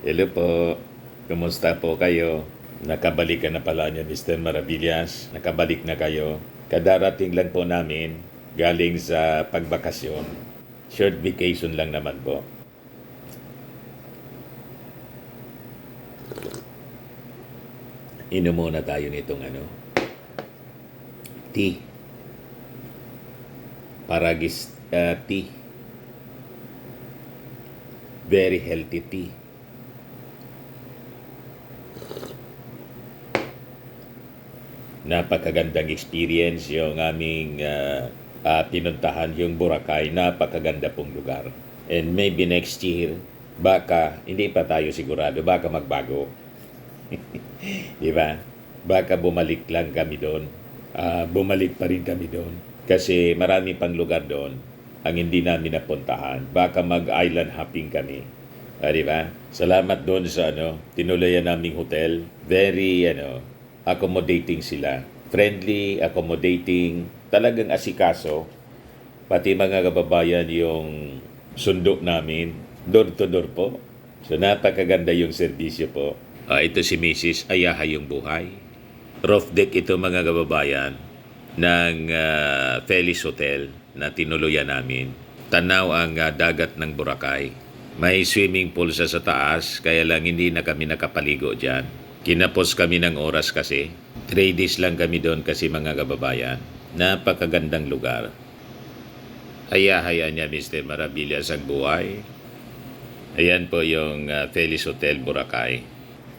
Hello po. Kumusta po kayo? Nakabalik ka na pala niyo, Mr. Maravillas. Nakabalik na kayo. Kadarating lang po namin galing sa pagbakasyon. Short vacation lang naman po. Inom muna tayo nitong tea. Paragis tea. Very healthy tea. Napakagandang experience yung aming pinuntahan, yung Boracay. Napakaganda pong lugar. And maybe next year, baka, hindi pa tayo sigurado, baka magbago. Di ba? Baka bumalik lang kami doon. Bumalik pa rin kami doon. Kasi marami pang lugar doon ang hindi namin napuntahan. Baka mag-island hopping kami. Di ba? Salamat doon sa tinuloyan naming hotel. Very accommodating sila. Friendly, accommodating, talagang asikaso. Pati mga kababayan yung sundo namin, door to door po. So napakaganda yung serbisyo po. Ito si Mrs. Ayahay yung buhay. Roof deck ito mga kababayan ng Feliz Hotel na tinuluyan namin. Tanaw ang dagat ng Boracay. May swimming pool sa taas, kaya lang hindi na kami nakapaligo dyan. Kinapos kami ng oras kasi. 3 days lang kami doon kasi mga kababayan. Napakagandang lugar. Hayaan niya Mr. Maravillas ang buhay. Ayan po yung Feliz Hotel Boracay.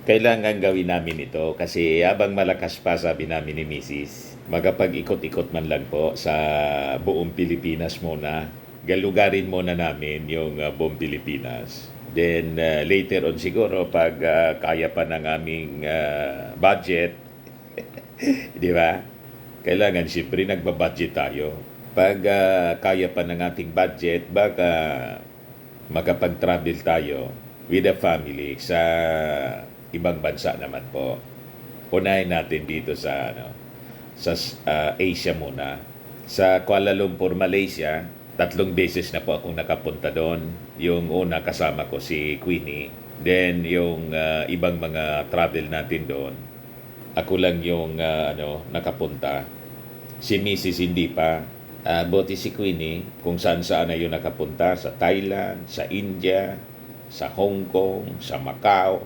Kailangan gawin namin ito kasi habang malakas pa sabi namin ni Mrs. Magapag-ikot-ikot man lang po sa buong Pilipinas muna. Galugarin muna namin yung buong Pilipinas. Then later on siguro pag kaya pa ng aming budget, di ba? Kailangan siyempre nagbabudget tayo. Pag kaya pa ng ating budget, baka makapag-travel tayo with the family sa ibang bansa naman po. Unahin natin dito sa Asia muna. Sa Kuala Lumpur, Malaysia, 3 beses na po akong nakapunta doon. Yung una kasama ko si Queenie. Then yung ibang mga travel natin doon, ako lang yung nakapunta. Si Mrs. hindi pa. Buti si Queenie kung saan na yun nakapunta. Sa Thailand, sa India, sa Hong Kong, sa Macau.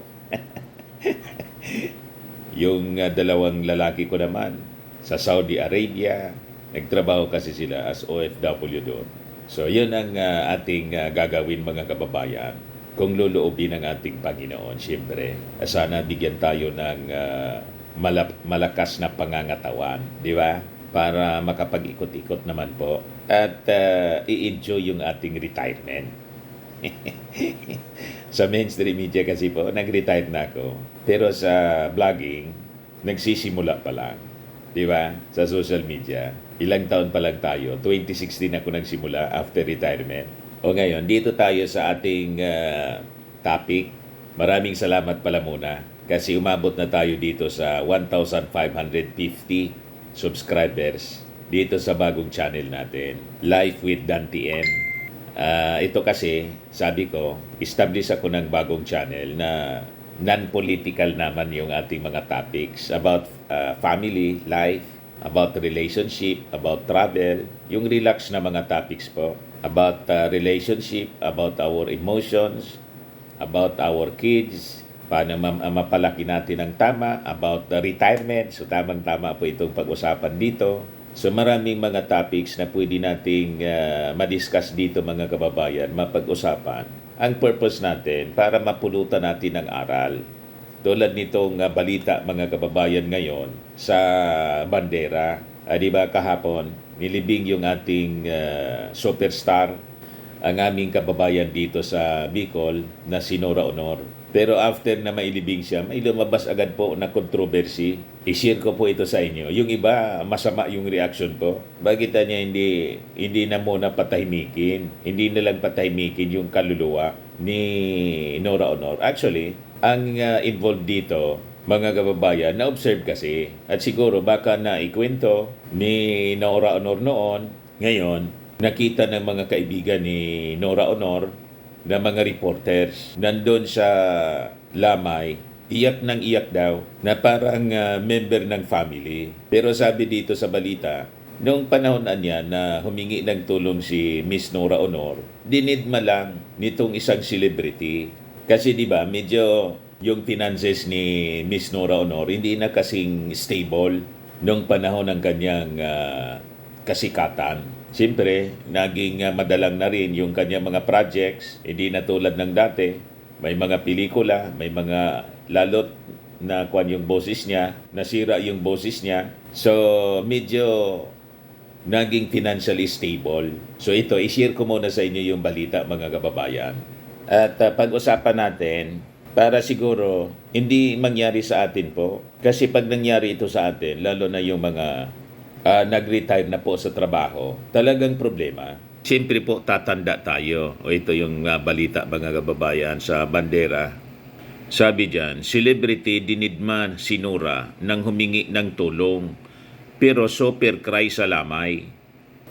Yung dalawang lalaki ko naman sa Saudi Arabia. Nagtrabaho kasi sila as OFW doon. So, yun ang ating gagawin mga kababayan. Kung luluobin ng ating Panginoon, siyempre, sana bigyan tayo ng malakas na pangangatawan, di ba? Para makapag-ikot-ikot naman po at i-enjoy yung ating retirement. Sa mainstream media kasi po, nag-retire na ako. Pero sa vlogging, nagsisimula pa lang. Di ba? Sa social media. Ilang taon pa lang tayo. 2016 ako nagsimula after retirement. O ngayon, dito tayo sa ating topic. Maraming salamat pala muna kasi umabot na tayo dito sa 1,550 subscribers dito sa bagong channel natin, Life with Dan TM. Ito kasi, sabi ko, establish ako ng bagong channel na non-political naman yung ating mga topics about family, life, about relationship, about travel, yung relax na mga topics po, about relationship, about our emotions, about our kids, paano mapalaki natin ng tama, about the retirement, so tamang-tama po itong pag-usapan dito. So maraming mga topics na pwede nating madiscuss dito mga kababayan, mapag-usapan. Ang purpose natin para mapulutan natin ng aral. Tulad nitong balita mga kababayan ngayon sa bandera. Di ba kahapon, nilibing yung ating superstar, ang aming kababayan dito sa Bicol na si Nora Honor. Pero after na mailibing siya, may lumabas agad po na controversy. I-share ko po ito sa inyo. Yung iba, masama yung reaction po. Bakit niya hindi na muna patahimikin? Hindi na lang patahimikin yung kaluluwa ni Nora Honor. Actually, ang involved dito, mga kababayan, na-observe kasi. At siguro baka na ikwento ni Nora Honor noon, ngayon, nakita ng mga kaibigan ni Nora Honor na mga reporters. Nandun sa Lamay, iyak ng iyak daw na parang member ng family. Pero sabi dito sa balita, noong panahon niya na humingi ng tulong si Miss Nora Honor, dinidma lang nitong isang celebrity. Kasi di ba medyo yung finances ni Miss Nora Honor hindi na kasing stable noong panahon ng kanyang kasikatan. Siyempre, naging madalang na rin yung kanyang mga projects, hindi na tulad ng dati. May mga pelikula, may mga lalot na kwan yung boses niya, nasira yung boses niya. So, medyo naging financially stable. So ito, i-share ko muna sa inyo yung balita mga kababayan. At pag-usapan natin, para siguro hindi mangyari sa atin po. Kasi pag nangyari ito sa atin, lalo na yung mga nag-retire na po sa trabaho, talagang problema. Siyempre po, tatanda tayo. O ito yung balita mga kababayan sa Bandera. Sabi dyan, celebrity dinidman si Nora nang humingi ng tulong, pero super cry sa Lamay.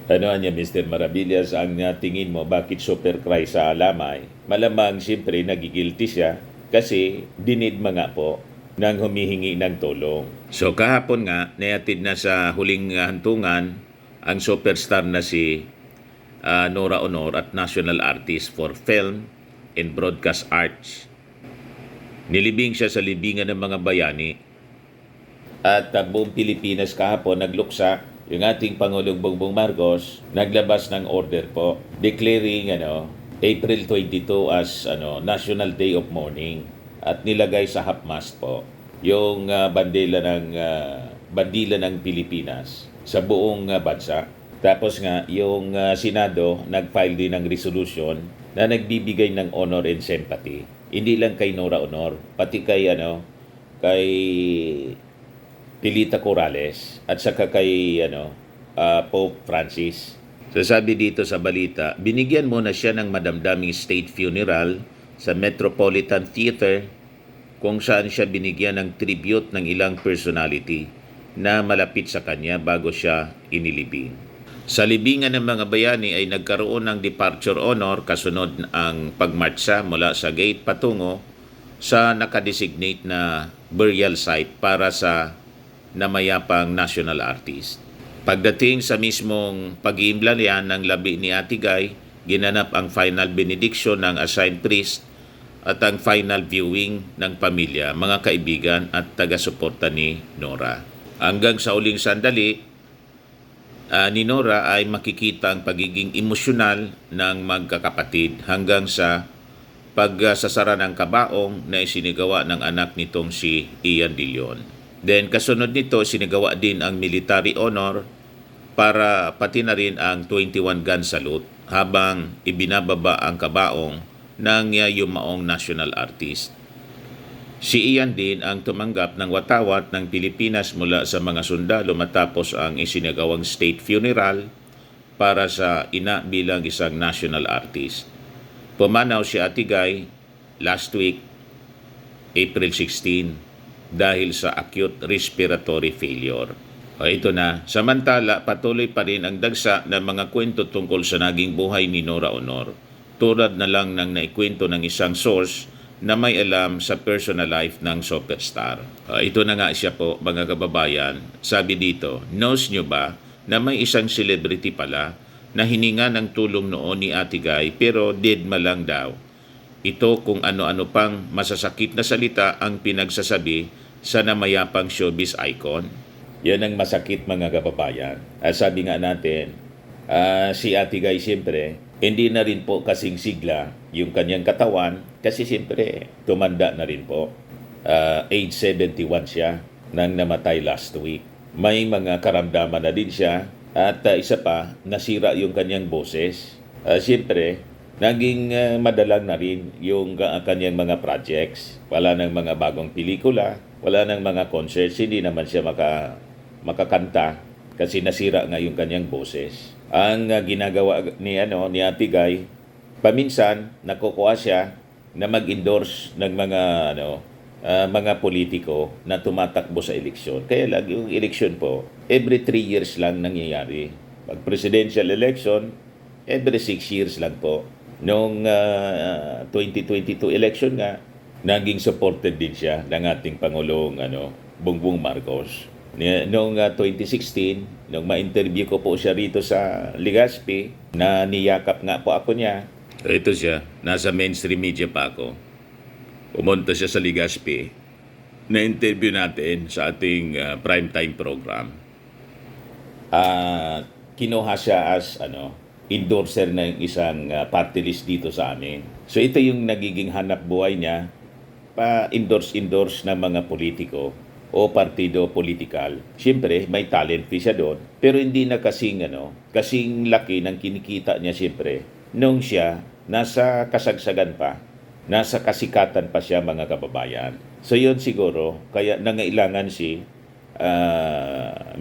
Ano niya, Mr. Maravillas, ang tingin mo, bakit super cry sa Lamay? Malamang siyempre nagigilty siya kasi dinidma nga po nang humihingi ng tulong. So kahapon nga, nayatid na sa huling hantungan ang superstar na si Nora Honor at National Artist for Film and Broadcast Arts. Nilibing siya sa libingan ng mga bayani at buong Pilipinas kahapon nagluksa. Yung ating Pangulong Bongbong Marcos naglabas ng order po declaring April 22 as National Day of Mourning at nilagay sa half-mast po yung bandila ng Pilipinas sa buong bansa. Tapos nga yung Senado nag-file din ng resolution na nagbibigay ng honor and sympathy. Hindi lang kay Nora Honor, pati kay Pilita Corrales at saka kay Pope Francis. So sabi dito sa balita, binigyan muna siya ng madamdaming state funeral sa Metropolitan Theater kung saan siya binigyan ng tribute ng ilang personality na malapit sa kanya bago siya inilibing. Sa libingan ng mga bayani ay nagkaroon ng departure honor kasunod ang pagmarcha mula sa gate patungo sa nakadesignate na burial site para sa namayapang national artist. Pagdating sa mismong pag-iimblalyan ng labi ni Ate Guy, ginanap ang final benediction ng assigned priest at ang final viewing ng pamilya, mga kaibigan at taga-suporta ni Nora. Hanggang sa uling sandali, ni Nora ay makikita ang pagiging emosyonal ng magkakapatid hanggang sa pagsasara ng kabaong na isinigawa ng anak nitong si Ian De Leon. Then kasunod nito, sinigawa din ang military honor para pati na rin ang 21 gun salute habang ibinababa ang kabaong ng yumaong national artist. Si Ian din ang tumanggap ng watawat ng Pilipinas mula sa mga sundalo matapos ang isinagawang state funeral para sa ina bilang isang national artist. Pumanaw si Ate Guy last week, April 16, dahil sa acute respiratory failure. O ito na, samantala patuloy pa rin ang dagsa ng mga kwento tungkol sa naging buhay ni Nora Honor. Tulad na lang ng naikwento ng isang source na may alam sa personal life ng superstar. Ito na nga siya po mga kababayan. Sabi dito, knows nyo ba na may isang celebrity pala na hininga ng tulong noon ni Ate Guy pero deadma lang daw. Ito kung ano-ano pang masasakit na salita ang pinagsasabi sa namayapang showbiz icon. Yan ang masakit mga kababayan. Sabi nga natin, si Ate Guy siyempre, hindi na rin po kasing sigla yung kanyang katawan kasi siyempre tumanda na rin po. Age 71 siya nang namatay last week. May mga karamdaman na din siya at isa pa, nasira yung kanyang boses. Siyempre, naging madalang na rin yung kanyang mga projects. Wala nang mga bagong pelikula, wala nang mga concerts, hindi naman siya makakanta kasi nasira nga yung kanyang boses. Ang ginagawa ni Ate Guy, paminsan nakukuha siya na mag-endorse ng mga politiko na tumatakbo sa eleksyon. Kaya lang yung eleksyon po, every 3 years lang nangyayari. Pag presidential election, every 6 years lang po. Noong 2022 election nga, naging supported din siya ng ating Pangulong Bongbong Marcos. Noong 2016, nung ma-interview ko po siya rito sa Legazpi, na niyakap nga po ako niya. Ito siya, nasa mainstream media pa ako. Pumunta siya sa Legazpi, na-interview natin sa ating primetime program. Kinuha siya as endorser ng isang party list dito sa amin. So ito yung nagiging hanap buhay niya, pa-endorse ng mga politiko o partido politikal. Siyempre, may talent fee siya doon, pero hindi na kasing laki ng kinikita niya siyempre nung siya nasa kasagsagan pa, nasa kasikatan pa siya, mga kababayan. So yun siguro, kaya nangailangan si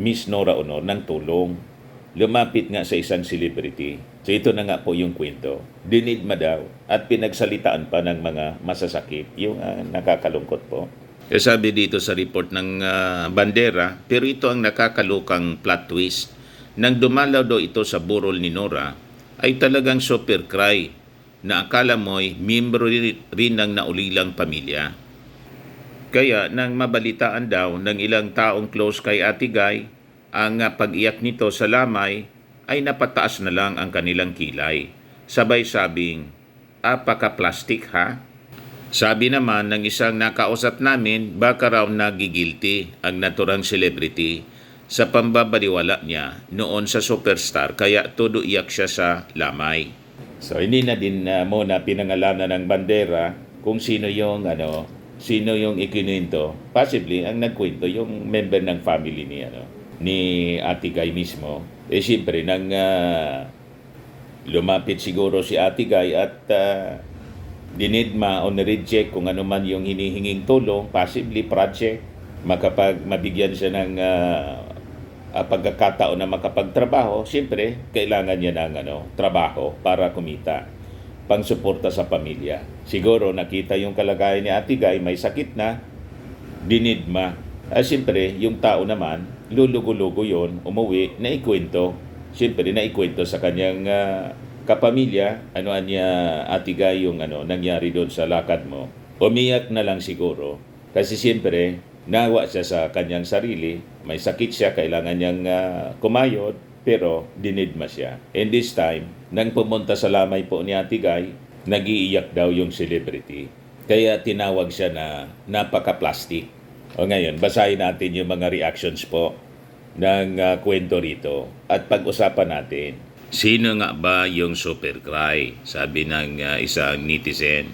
Miss Nora Honor ng tulong. Lumapit nga sa isang celebrity. So ito na nga po yung kwento. Dinidma daw at pinagsalitaan pa ng mga masasakit. Yung nakakalungkot po. Sabi dito sa report ng Bandera, pero ito ang nakakalukang plot twist. Nang dumalaw daw ito sa burol ni Nora, ay talagang super cry na akala mo'y miyembro rin ng naulilang pamilya. Kaya nang mabalitaan daw ng ilang taong close kay Ate Guy, ang pag-iyak nito sa lamay ay napataas na lang ang kanilang kilay. Sabay sabing, apaka-plastic ha? Sabi naman ng isang nakausap namin, baka raw nagigilty ang naturang celebrity sa pambabaliwala niya noon sa superstar, kaya todo iyak siya sa lamay. So hindi na din muna pinangalanan ng Bandera kung sino yung ikinuwento. Possibly ang nagkwento yung member ng family ni Ate Guy mismo. Siyempre nang lumapit siguro si Ate Guy at dinidma o nireject kung ano man yung hinihinging tulong, possibly project, mabigyan siya ng pagkakataon na makapagtrabaho, siyempre, kailangan niya ng trabaho para kumita, pangsuporta sa pamilya. Siguro nakita yung kalagayan ni Ate Guy, may sakit na, dinidma. Siyempre, yung tao naman, lulugo-lugo yun, umuwi, naikwento. Siyempre, naikwento sa kanyang kapamilya, niya Ate Guy yung nangyari doon sa lakad mo. Umiyak na lang siguro. Kasi siyempre, nawa siya sa kanyang sarili, may sakit siya, kailangan niyang kumayod, pero dinidma siya. And this time, nang pumunta sa lamay po ni Ate Guy, nag-iiyak daw yung celebrity. Kaya tinawag siya na napaka-plastic. O ngayon, basahin natin yung mga reactions po ng kwento rito at pag-usapan natin. Sino nga ba yung super cry? Sabi ng isang netizen.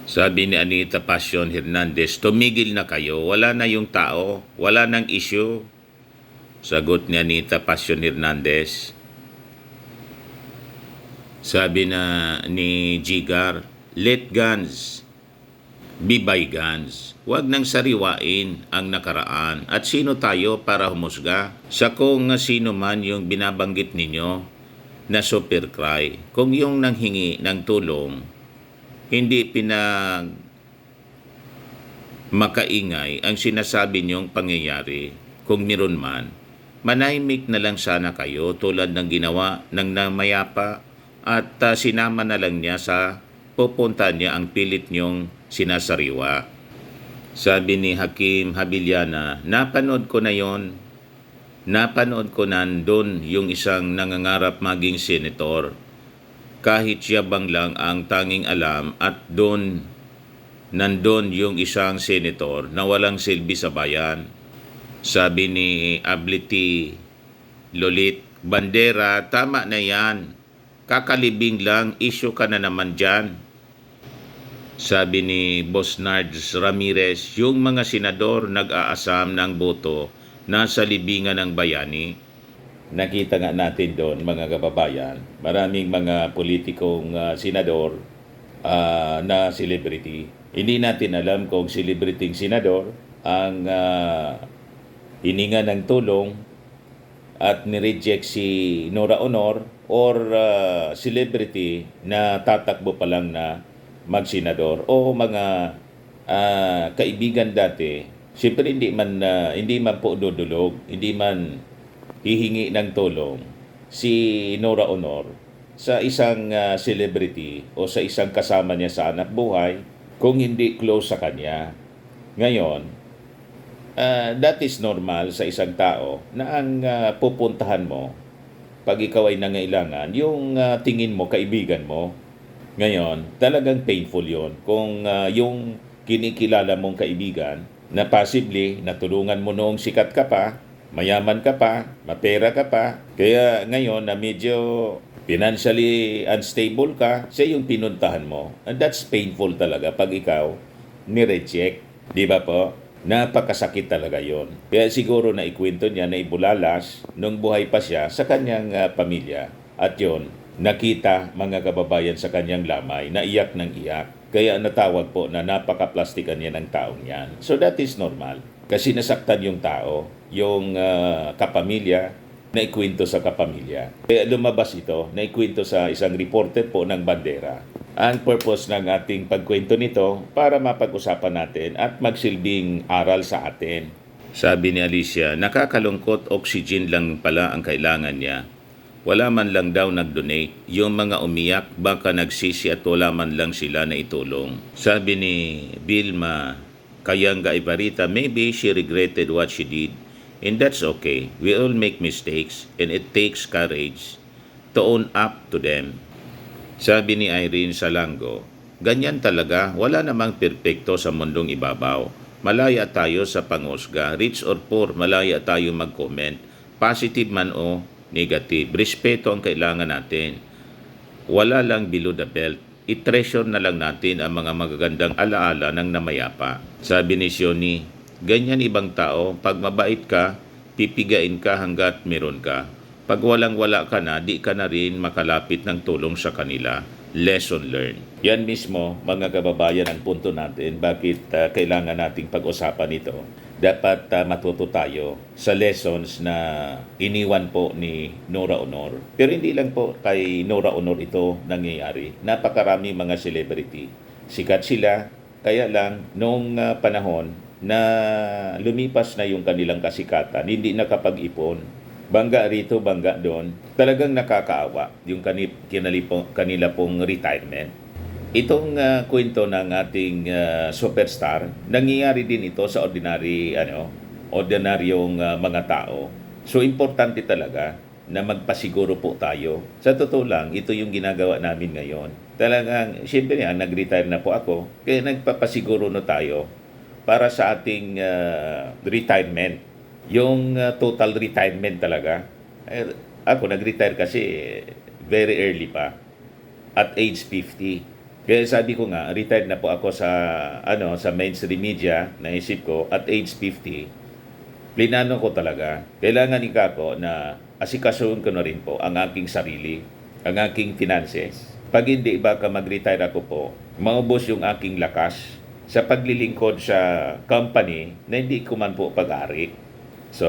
Sabi ni Anita Passion Hernandez, tumigil na kayo, wala na yung tao, wala nang issue. Sagot ni Anita Passion Hernandez. Sabi ni Jigar, let guns be bygones. Huwag nang sariwain ang nakaraan. At sino tayo para humusga? Sa kung sino man yung binabanggit ninyo na super cry, kung yung nanghingi ng tulong, hindi makaingay ang sinasabi niyong pangyayari, kung meron man, manahimik na lang sana kayo tulad ng ginawa ng namayapa at sinama na lang niya sa pupunta niya ang pilit niyong sinasariwa. Sabi ni Hakim Habiliana, napanood ko nandun yung isang nangangarap maging senator. Kahit yabang lang ang tanging alam at nandun yung isang senator na walang silbi sa bayan. Sabi ni Abliti Lolit, Bandera, tama na yan. Kakalibing lang, issue ka na naman dyan. Sabi ni Boss Nards Ramirez, yung mga senador nag-aasam ng boto nasa libingan ng bayani. Nakita nga natin doon, mga kababayan, maraming mga politikong senador na celebrity. Hindi natin alam kung celebrity senador ang hininga ng tulong at nireject si Nora Honor or celebrity na tatakbo pa lang na magsenador o mga kaibigan dati. Siyempre hindi man po dudulog, hindi man hihingi ng tulong si Nora Honor sa isang celebrity o sa isang kasama niya sa anak buhay kung hindi close sa kanya. Ngayon, that is normal sa isang tao na ang pupuntahan mo pag ikaw ay nangailangan, yung tingin mo, kaibigan mo. Ngayon, talagang painful yon kung yung kinikilala mong kaibigan na possibly natulungan mo noong sikat ka pa, mayaman ka pa, mapera ka pa, kaya ngayon na medyo financially unstable ka, siya yung pinuntahan mo. And that's painful talaga pag ikaw ni-reject. Di ba po? Napakasakit talaga yon. Kaya siguro na ikwento niya na ibulalas nung buhay pa siya sa kanyang pamilya. At yon, nakita mga kababayan sa kanyang lamay na iyak ng iyak. Kaya natawag po na napaka-plastikan niya ng taong yan. So that is normal. Kasi nasaktan yung tao, yung kapamilya, na ikwento sa kapamilya. Kaya lumabas ito, na ikwento sa isang reporter po ng Bandera. Ang purpose ng ating pagkwento nito para mapag-usapan natin at magsilbing aral sa atin. Sabi ni Alicia, nakakalungkot, oxygen lang pala ang kailangan niya. Wala man lang daw nag-donate. Yung mga umiyak baka nagsisi at wala man lang sila na itulong. Sabi ni Vilma Kayanga Ibarita, maybe she regretted what she did. And that's okay. We all make mistakes and it takes courage to own up to them. Sabi ni Irene Salango, ganyan talaga, wala namang perpekto sa mundong ibabaw. Malaya tayo sa pangusga, rich or poor, malaya tayo mag-comment, positive man o negative. Respeto ang kailangan natin. Wala lang below the belt. I-treasure na lang natin ang mga magagandang alaala ng namayapa. Sabi ni Sioni, ganyan ibang tao, pag mabait ka, pipigain ka hanggat meron ka. Pag walang-wala ka na, di ka na rin makalapit ng tulong sa kanila. Lesson learned. Yan mismo, mga kababayan, ang punto natin. Bakit kailangan nating pag-usapan ito? Dapat matuto tayo sa lessons na iniwan po ni Nora Honor. Pero hindi lang po kay Nora Honor ito nangyayari. Napakarami mga celebrity. Sikat sila, kaya lang noong panahon na lumipas na yung kanilang kasikatan, hindi nakapag-ipon. Bangga rito, bangga doon. Talagang nakakaawa yung kanila pong retirement. Itong kwento ng ating superstar, nangyayari din ito sa ordinaryong mga tao. So importante talaga na magpasiguro po tayo. Sa totoo lang, ito yung ginagawa namin ngayon. Talagang, siyempre nag-retire na po ako, kaya nagpapasiguro na tayo para sa ating retirement. Yung total retirement talaga. Ako nag-retire kasi very early pa, at age 50. Kaya sabi ko nga, retired na po ako sa mainstream media, naisip ko at age 50. Plinano ko talaga, kailangan ko na asikasuhin ko na rin po ang aking sarili, ang aking finances. Pag hindi baka mag-retire ako po, maubos yung aking lakas sa paglilingkod sa company na hindi ko man po pag-ari. So,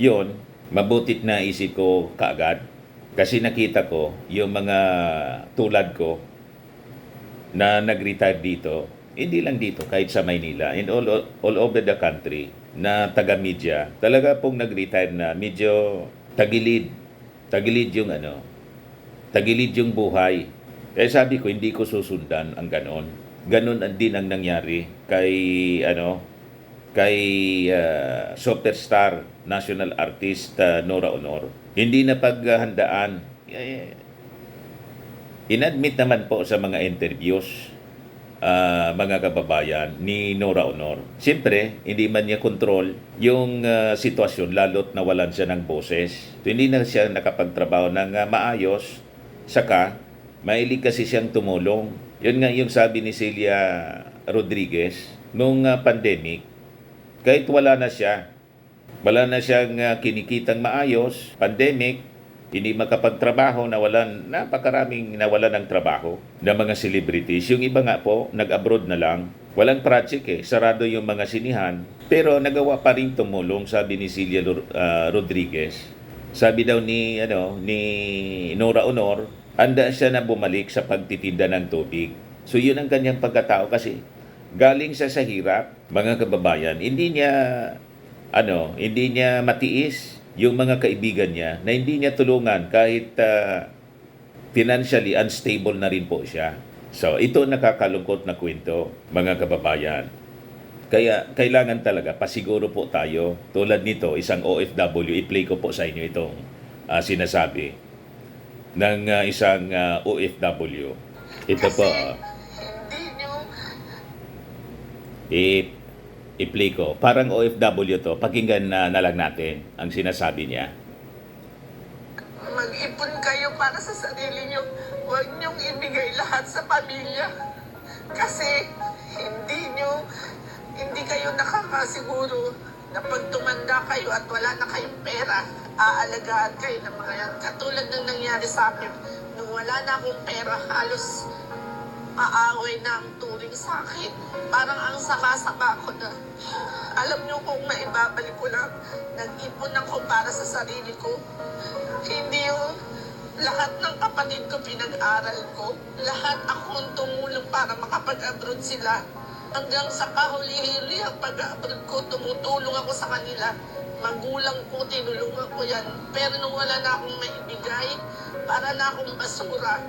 yun, mabutit na isip ko kaagad kasi nakita ko yung mga tulad ko na nag-retire dito, hindi lang dito, kahit sa Maynila and all over the country na taga-media, talaga pong nag-retire na medyo tagilid yung buhay. Kaya sabi ko, hindi ko susundan ang ganon. Ganon din ang nangyari kay superstar national artist Nora Honor. Hindi na paghandaan. Inadmit naman po sa mga interviews mga kababayan ni Nora Honor. Siyempre, hindi man niya control yung sitwasyon lalo't nawalan siya ng boses. So, hindi na siya nakapagtrabaho ng maayos. Saka, mahilig kasi siyang tumulong. Yun nga yung sabi ni Celia Rodriguez nung pandemic, kahit wala na siyang kinikitang maayos, pandemic, hindi makapagtrabaho, napakaraming nawalan ng trabaho ng mga celebrities. Yung iba nga po, nag-abroad na lang. Walang project sarado yung mga sinihan. Pero nagawa pa rin tumulong, sabi ni Celia Rodriguez. Sabi daw ni Nora Honor, handa siya na bumalik sa pagtitinda ng tubig. So yun ang kanyang pagkatao kasi galing siya sa hirap, mga kababayan. Hindi niya matiis yung mga kaibigan niya na hindi niya tulungan kahit financially unstable na rin po siya. So, ito nakakalungkot na kwento, mga kababayan. Kaya kailangan talaga pasiguro po tayo. Tulad nito, isang OFW, i-play ko po sa inyo itong sinasabi ng isang OFW. Ito po, i-play ko. Parang OFW to, pakinggan na lang natin ang sinasabi niya. Mag-ipon kayo para sa sarili nyo. Huwag nyong ibigay lahat sa pamilya. Kasi hindi kayo nakakasiguro na pag tumanda kayo at wala na kayong pera, aalagaan kayo ng mga yan. Katulad ng nangyari sa akin, nung wala na akong pera, halos aaway na ang turing sa akin. Parang ang sama-sama ko na. Alam nyo kung maibabalik ko lang, nag-ipon ako para sa sarili ko. Hindi yung lahat ng kapatid ko pinag-aral ko. Lahat akong tumulong para makapag-abroad sila. Hanggang sa kahuli-huli ang pag-abroad ko, tumutulong ako sa kanila. Magulang ko, tinulungan ko yan. Pero nung wala na akong maibigay, para na akong basura.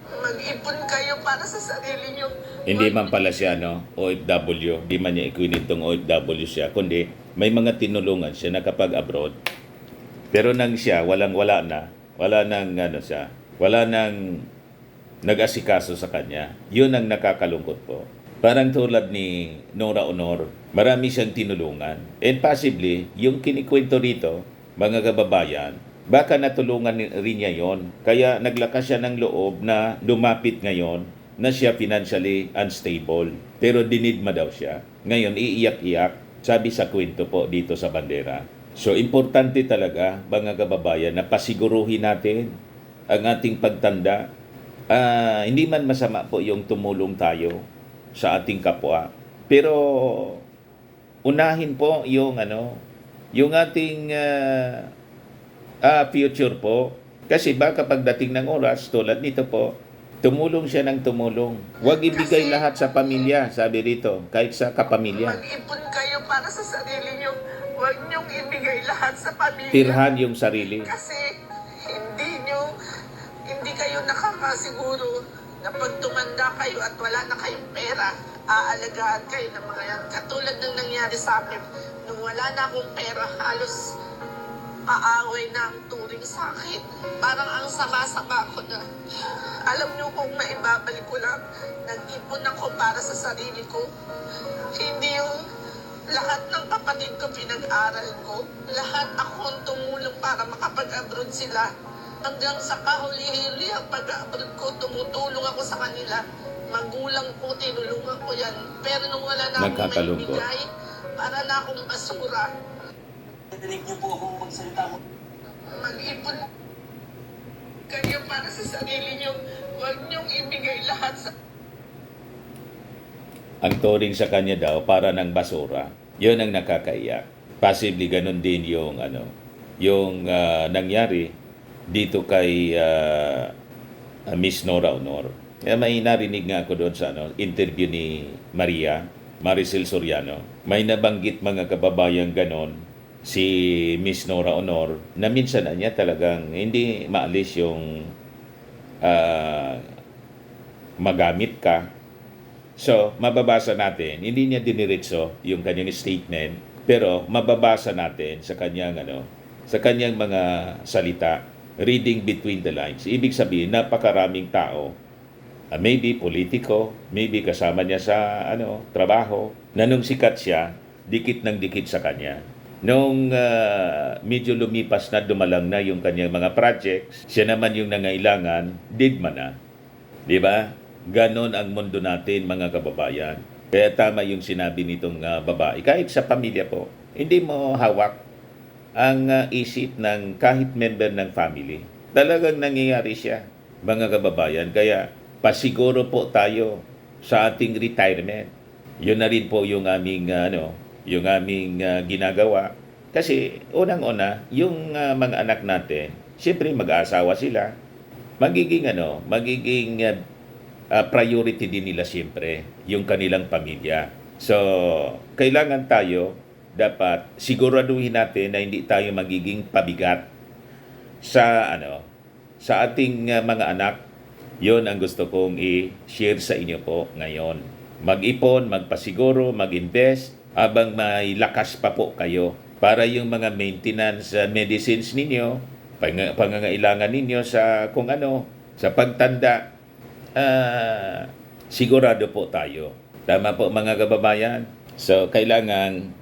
Mag-ipon kayo para sa sarili nyo. Hindi man pala siya, OFW. Hindi man niya ikwinitong OFW siya. Kundi, may mga tinulungan siya na kapag abroad. Pero nang siya, wala nang nag-asikaso sa kanya. Yun ang nakakalungkot po. Parang tulad ni Nora Honor, marami siyang tinulungan. And possibly, yung kinikwento rito, mga kababayan, baka natulungan rin niya yon. Kaya naglakas siya ng loob na lumapit ngayon na siya financially unstable. Pero dinidma daw siya. Ngayon, iiyak-iyak, sabi sa kwento po dito sa bandera. So, importante talaga, mga kababayan, na pasiguruhin natin ang ating pagtanda. Hindi man masama po yung tumulong tayo sa ating kapwa. Pero, unahin po yung ating future po. Kasi baka pagdating ng oras, tulad nito po, tumulong siya ng tumulong. Huwag ibigay lahat sa pamilya, sabi rito, kahit sa kapamilya. Mag-ipon kayo para sa sarili nyo. Huwag nyong ibigay lahat sa pamilya. Tirhan yung sarili. Kasi hindi kayo nakakasiguro na pag tumanda kayo at wala na kayong pera, aalagaan kayo ng mga yan. Katulad ng nangyari sa akin, nung wala na akong pera, halos aaway na ang turing sa akin. Parang ang sama-sama ko na. Alam nyo kung maibabalik ko lang, nag-ipon ako para sa sarili ko. Hindi yung lahat ng kapatid ko pinag-aral ko. Lahat akong tumulong para makapag-abroad sila. Hanggang sa kahuli-huli ang pag-abroad ko, tumutulong ako sa kanila. Magulang ko, tinulungan ko yan. Pero nung wala na akong maibigay, para na akong basura. Nadinig niyo po akong magsalita mo. Mag-ipon kayo para sa sarili niyo. Huwag niyong ibigay lahat sa... Ang turing sa kanya daw para ng basura. Yun ang nakakaiyak. Possibly ganun din yung nangyari dito kay Miss Nora Honor. Kaya may narinig nga ako doon sa interview ni Maricel Soriano. May nabanggit mga kababayan ganon si Miss Nora Honor na minsan na niya talagang hindi maalis yung magamit ka. So, mababasa natin, hindi niya diniretso yung kanyang statement, pero mababasa natin sa kanyang mga salita, reading between the lines. Ibig sabihin, napakaraming tao, maybe politiko, maybe kasama niya sa trabaho, na nung sikat siya, dikit ng dikit sa kanya. Nung medyo lumipas na, dumalang na yung kanyang mga projects, siya naman yung nangailangan, digma na. Di ba? Ganon ang mundo natin, mga kababayan. Kaya tama yung sinabi nitong babae. Kahit sa pamilya po, hindi mo hawak ang isip ng kahit member ng family. Talagang nangyayari siya, mga kababayan. Kaya pasiguro po tayo sa ating retirement. Yun na rin po yung aming ginagawa. Kasi unang-una, yung mga anak natin, siyempre mag-aasawa sila. Magiging priority din nila siyempre yung kanilang pamilya. So, kailangan tayo dapat siguraduhin natin na hindi tayo magiging pabigat sa sa ating mga anak. Yon ang gusto kong i-share sa inyo po ngayon. Mag-ipon, magpasiguro, mag-invest habang may lakas pa po kayo para yung mga maintenance medicines ninyo, pangangailangan ninyo sa kung ano, sa pagtanda, sigurado po tayo. Tama po mga kababayan. So, kailangan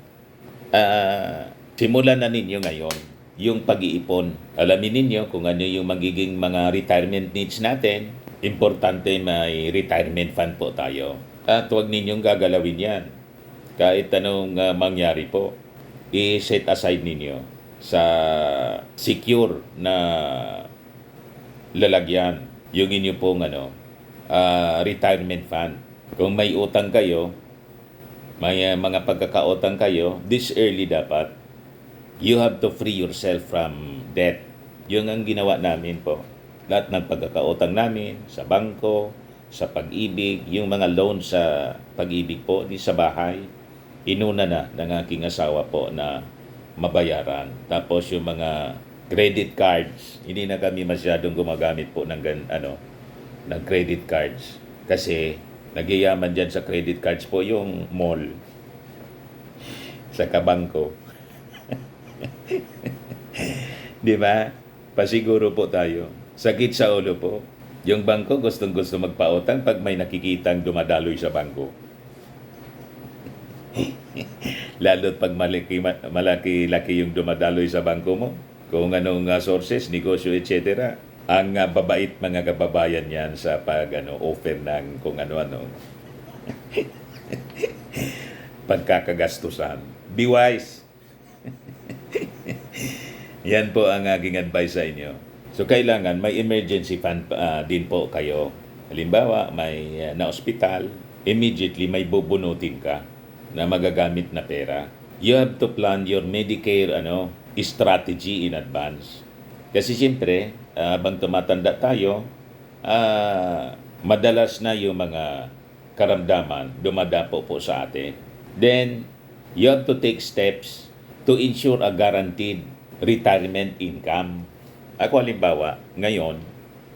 simulan na ninyo ngayon yung pag-iipon. Alamin ninyo kung ano yung magiging mga retirement needs natin. Importante may retirement fund po tayo. At huwag ninyong gagalawin yan. Kahit anong mangyari po, i-set aside ninyo sa secure na lalagyan yung inyo pong retirement fund. Kung may utang kayo, may mga pagkakautang kayo, this early dapat, you have to free yourself from debt. Yun ang ginawa namin po. Lahat ng pagkakautang namin sa bangko, sa pag-ibig, yung mga loan sa pag-ibig po, di sa bahay, inuna na ng aking asawa po na mabayaran. Tapos yung mga credit cards, hindi na kami masyadong gumagamit po ng credit cards. Kasi nagyayaman dyan sa credit cards po yung mall sa kabangko. Di ba? Pasiguro po tayo. Sakit sa ulo po. Yung bangko gustong-gusto magpautang pag may nakikitang dumadaloy sa bangko. Lalo't pag malaki-laki yung dumadaloy sa bangko mo, kung anong sources, negosyo, etc. Ang babait mga kababayan yan sa offer ng kung ano-ano. Pagkakagastusan. Be wise. Yan po ang aking advice sa inyo. So, kailangan may emergency fund din po kayo. Halimbawa, may na-hospital, immediately may bubunutin ka na magagamit na pera. You have to plan your Medicare strategy in advance. Kasi siyempre, habang tumatanda tayo, madalas na yung mga karamdaman dumadapo po sa atin. Then, you have to take steps to ensure a guaranteed retirement income. Ako halimbawa, ngayon,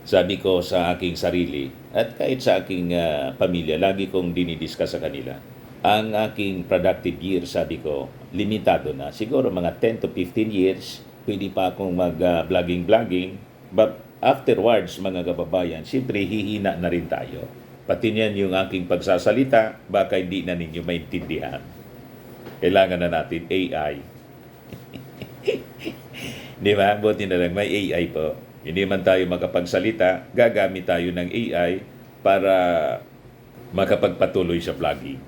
sabi ko sa aking sarili at kahit sa aking pamilya, lagi kong dinidiscuss sa kanila, ang aking productive year, sabi ko, limitado na. Siguro mga 10 to 15 years, pwede pa akong mag-vlogging. But afterwards, mga kababayan, siyempre hihina na rin tayo. Pati niyan yung aking pagsasalita, baka hindi na ninyo maintindihan. Kailangan na natin AI. Di ba? Buti na lang may AI po. Hindi man tayo makapagsalita, gagamit tayo ng AI para makapagpatuloy sa vlogging.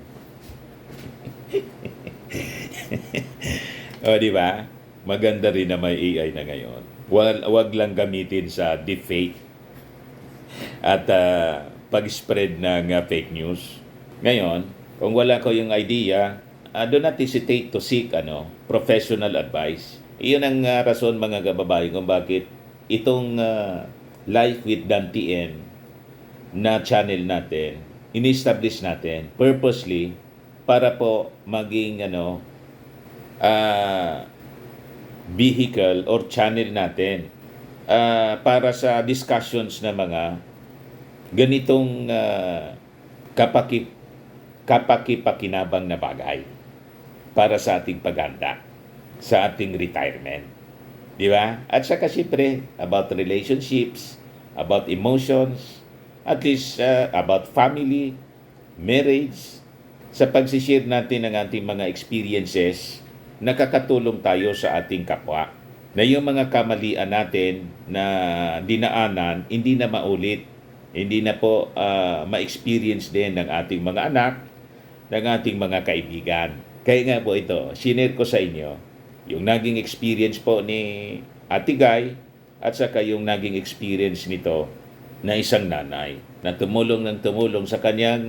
O, di ba? Maganda rin na may AI na ngayon. Wag lang gamitin sa deepfake at pag-spread ng fake news. Ngayon, kung wala ko yung idea, do not hesitate to seek professional advice. Iyon ang rason mga kababayan kung bakit itong Life with Dan TN na channel natin, in-establish natin purposely para po maging vehicle or channel natin para sa discussions na mga ganitong kapakipakinabang na bagay para sa ating paghanda, sa ating retirement. Di ba? At saka siyempre, about relationships, about emotions, at least about family, marriage, sa pagsishare natin ng ating mga experiences, nakakatulong tayo sa ating kapwa. Na yung mga kamalian natin na dinaanan, hindi na maulit. Hindi na po ma-experience din ng ating mga anak, ng ating mga kaibigan. Kaya nga po ito, sinare ko sa inyo, yung naging experience po ni Ate Guy at saka yung naging experience nito na isang nanay na tumulong sa kanyang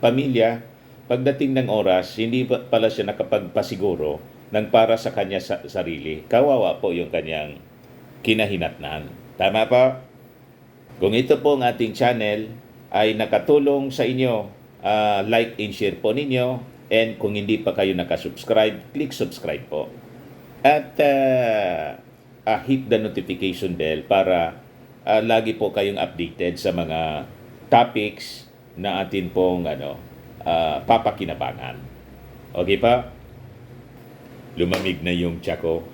pamilya. Pagdating ng oras, hindi pala siya nakapagpasiguro ng para sa kanya sarili. Kawawa po yung kanyang kinahinatnan. Tama po? Kung ito po ang ating channel ay nakatulong sa inyo, like and share po ninyo. And kung hindi pa kayo nakasubscribe, click subscribe po. At hit the notification bell para lagi po kayong updated sa mga topics na atin pong papakinabangan. Okay pa? Lumamig na yung tiyak ko.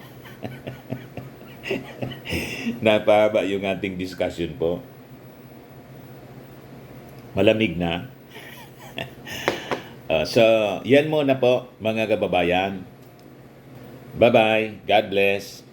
Napahaba yung ating discussion po. Malamig na. So, yan muna po mga kababayan. Bye-bye. God bless.